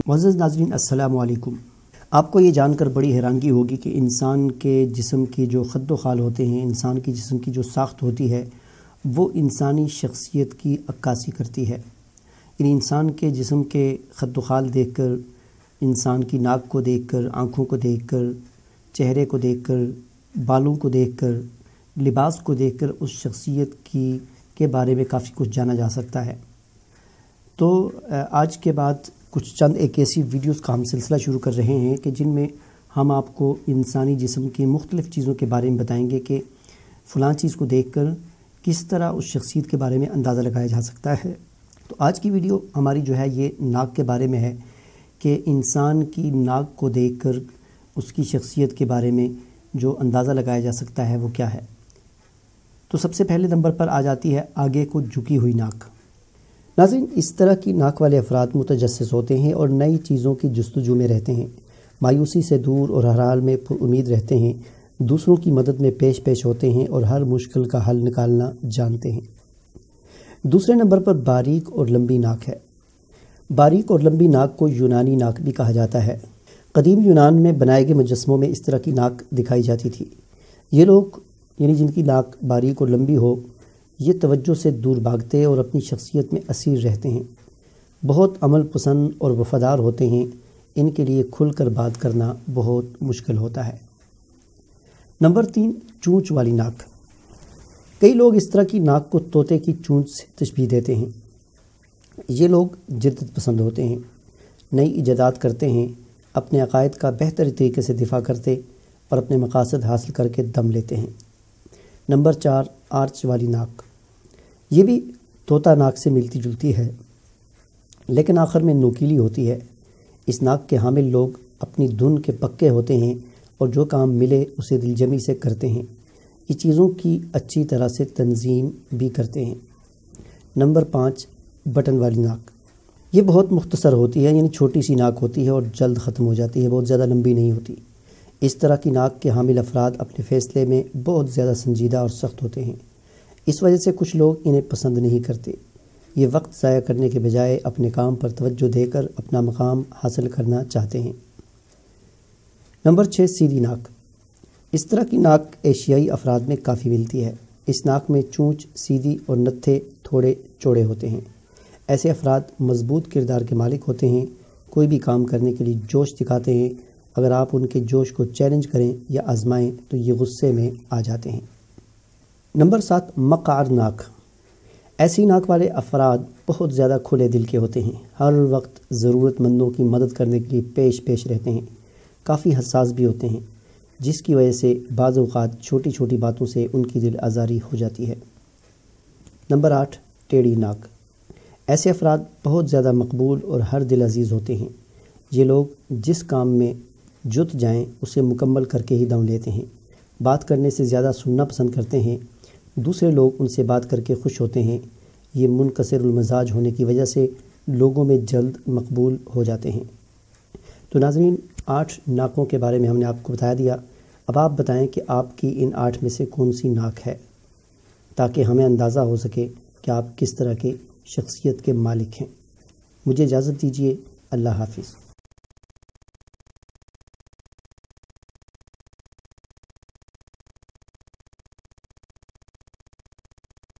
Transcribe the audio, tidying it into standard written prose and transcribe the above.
معزز ناظرین السلام علیکم۔ آپ کو یہ جان کر بڑی حیرانگی ہوگی کہ انسان کے جسم کی جو خد و خال ہوتے ہیں، انسان کی جسم کی جو ساخت ہوتی ہے وہ انسانی شخصیت کی عکاسی کرتی ہے۔ یعنی انسان کے جسم کے خد و خال دیکھ کر، انسان کی ناک کو دیکھ کر، آنکھوں کو دیکھ کر، چہرے کو دیکھ کر، بالوں کو دیکھ کر، لباس کو دیکھ کر اس شخصیت کے بارے میں کافی کچھ جانا جا سکتا ہے۔ تو آج کے بعد کچھ چند ایک ایسی ویڈیوز کا ہم سلسلہ شروع کر رہے ہیں کہ جن میں ہم آپ کو انسانی جسم کی مختلف چیزوں کے بارے میں بتائیں گے کہ فلاں چیز کو دیکھ کر کس طرح اس شخصیت کے بارے میں اندازہ لگایا جا سکتا ہے۔ تو آج کی ویڈیو ہماری جو ہے یہ ناک کے بارے میں ہے کہ انسان کی ناک کو دیکھ کر اس کی شخصیت کے بارے میں جو اندازہ لگایا جا سکتا ہے وہ کیا ہے۔ تو سب سے پہلے نمبر پر آ جاتی ہے آگے کو جھکی ہوئی ناک۔ ناظرین، اس طرح کی ناک والے افراد متجسس ہوتے ہیں اور نئی چیزوں کی جستجو میں رہتے ہیں، مایوسی سے دور اور ہر حال میں پر امید رہتے ہیں، دوسروں کی مدد میں پیش ہوتے ہیں اور ہر مشکل کا حل نکالنا جانتے ہیں۔ دوسرے نمبر پر باریک اور لمبی ناک ہے۔ باریک اور لمبی ناک کو یونانی ناک بھی کہا جاتا ہے۔ قدیم یونان میں بنائے گئے مجسموں میں اس طرح کی ناک دکھائی جاتی تھی۔ یہ لوگ یعنی جن کی ناک باریک اور لمبی ہو، یہ توجہ سے دور بھاگتے اور اپنی شخصیت میں اسیر رہتے ہیں، بہت عمل پسند اور وفادار ہوتے ہیں، ان کے لیے کھل کر بات کرنا بہت مشکل ہوتا ہے۔ نمبر 3، چونچ والی ناک۔ کئی لوگ اس طرح کی ناک کو طوطے کی چونچ سے تشبیہ دیتے ہیں۔ یہ لوگ جدت پسند ہوتے ہیں، نئی ایجادات کرتے ہیں، اپنے عقائد کا بہتر طریقے سے دفاع کرتے اور اپنے مقاصد حاصل کر کے دم لیتے ہیں۔ نمبر 4، آرچ والی ناک۔ یہ بھی طوطا ناک سے ملتی جلتی ہے لیکن آخر میں نوکیلی ہوتی ہے۔ اس ناک کے حامل لوگ اپنی دھن کے پکے ہوتے ہیں اور جو کام ملے اسے دل جمی سے کرتے ہیں۔ یہ چیزوں کی اچھی طرح سے تنظیم بھی کرتے ہیں۔ نمبر 5، بٹن والی ناک۔ یہ بہت مختصر ہوتی ہے، یعنی چھوٹی سی ناک ہوتی ہے اور جلد ختم ہو جاتی ہے، بہت زیادہ لمبی نہیں ہوتی۔ اس طرح کی ناک کے حامل افراد اپنے فیصلے میں بہت زیادہ سنجیدہ اور سخت ہوتے ہیں۔ اس وجہ سے کچھ لوگ انہیں پسند نہیں کرتے۔ یہ وقت ضائع کرنے کے بجائے اپنے کام پر توجہ دے کر اپنا مقام حاصل کرنا چاہتے ہیں۔ نمبر 6، سیدھی ناک۔ اس طرح کی ناک ایشیائی افراد میں کافی ملتی ہے۔ اس ناک میں چونچ سیدھی اور نتھے تھوڑے چوڑے ہوتے ہیں۔ ایسے افراد مضبوط کردار کے مالک ہوتے ہیں، کوئی بھی کام کرنے کے لیے جوش دکھاتے ہیں۔ اگر آپ ان کے جوش کو چیلنج کریں یا آزمائیں تو یہ غصے میں آ جاتے ہیں۔ نمبر 7، مقعر ناک۔ ایسی ناک والے افراد بہت زیادہ کھلے دل کے ہوتے ہیں، ہر وقت ضرورت مندوں کی مدد کرنے کے لیے پیش رہتے ہیں، کافی حساس بھی ہوتے ہیں، جس کی وجہ سے بعض اوقات چھوٹی چھوٹی باتوں سے ان کی دل آزاری ہو جاتی ہے۔ نمبر 8، ٹیڑھی ناک۔ ایسے افراد بہت زیادہ مقبول اور ہر دل عزیز ہوتے ہیں۔ یہ لوگ جس کام میں جت جائیں اسے مکمل کر کے ہی دم لیتے ہیں، بات کرنے سے زیادہ سننا پسند کرتے ہیں، دوسرے لوگ ان سے بات کر کے خوش ہوتے ہیں۔ یہ منکسر المزاج ہونے کی وجہ سے لوگوں میں جلد مقبول ہو جاتے ہیں۔ تو ناظرین، 8 ناکوں کے بارے میں ہم نے آپ کو بتا دیا۔ اب آپ بتائیں کہ آپ کی ان 8 میں سے کون سی ناک ہے، تاکہ ہمیں اندازہ ہو سکے کہ آپ کس طرح کے شخصیت کے مالک ہیں۔ مجھے اجازت دیجیے، اللہ حافظ۔